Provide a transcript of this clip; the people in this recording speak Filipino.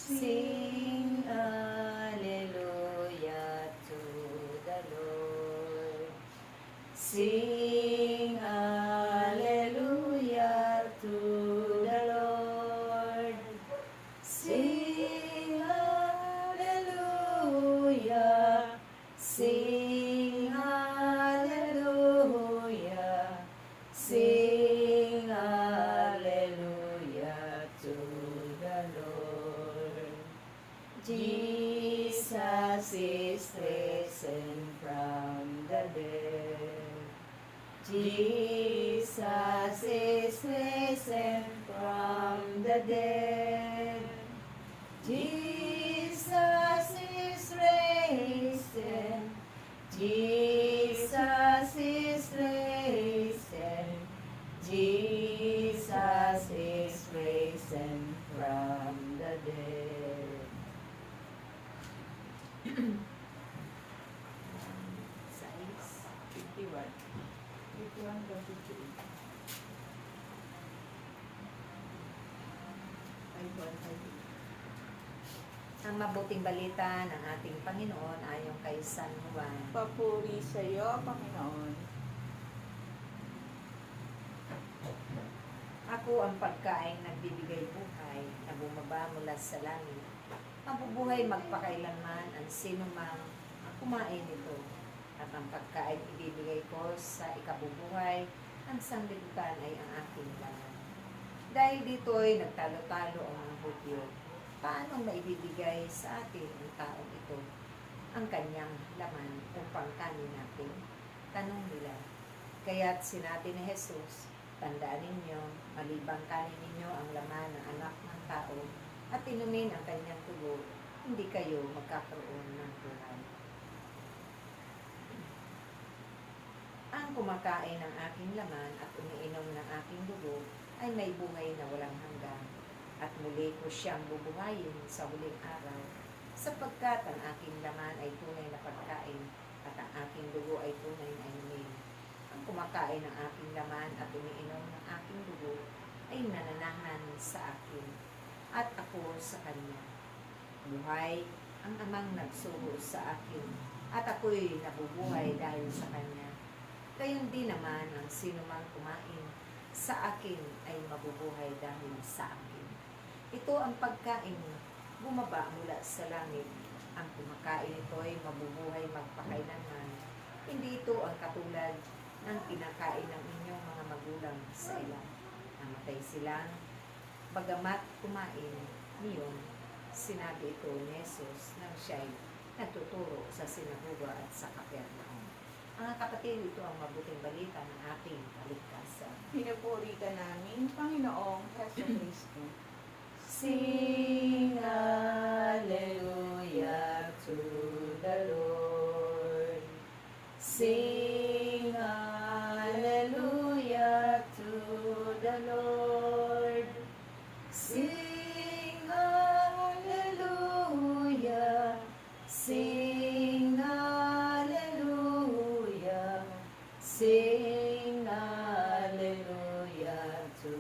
Sing hallelujah to the Lord. Sing hallelujah to the Lord. Sing hallelujah. Sing hallelujah. Sing hallelujah to the Lord. Jesus is risen from the dead. Jesus is risen from the dead. Jesus is risen. Jesus is risen. Jesus is risen from the dead. Size 51. 51 to 58. 5-1-5. Ang mabuting balita ng ating Panginoon ayon kay San Juan. Papuri sa iyo, Panginoon. Ako ang pagkain nagbibigay buhay na bumaba mula sa langit. Mabubuhay magpakailanman ang sinumang kumain nito. At ang pagkain ibibigay ko sa ikabubuhay ang sanglibutan ay ang aking laman. Dahil dito'y nagtalo-talo ang mga Hudyo. Paano maibibigay sa atin ang taong ito ang kanyang laman upang kanin natin? Tanong nila. Kaya't sinabi ni Jesus, tandaan ninyo, malibang kanin ninyo ang laman ng anak ng tao at inumin ang kanyang tubo, hindi kayo magkakaroon ng buhay. Ang kumakain ng aking laman at umiinom ng aking dugo ay may buhay na walang hanggan, at muli ko siyang bubuhayin sa huling araw, sapagkat ang aking laman ay tunay na pagkain at ang aking dugo ay tunay na inumin. Ang kumakain ng aking laman at umiinom ng aking dugo ay nananahan sa akin at ako sa kanya. Buhay ang amang nagsuho sa akin at ako'y nabubuhay dahil sa kanya. Gayon din naman ang sinumang kumain sa akin ay mabubuhay dahil sa akin. Ito ang pagkain bumaba mula sa langit. Ang kumakain ito ay mabubuhay magpakailanman. Hindi ito ang katulad ng kinakain ng inyong mga magulang sa ilang. Namatay silang, bagamat kumain niyon. Sinabi ito ni Jesus nang siya'y nagtuturo sa sinagoga at sa Kapernaum. Mga kapatid, ito ang mabuting balita ng ating kaligtasan. Pinupuri ka namin, Panginoong Heso Kristo. Sing hallelujah to the Lord. Sing hallelujah to the Lord. Sing hallelujah. Sing hallelujah. Sing hallelujah to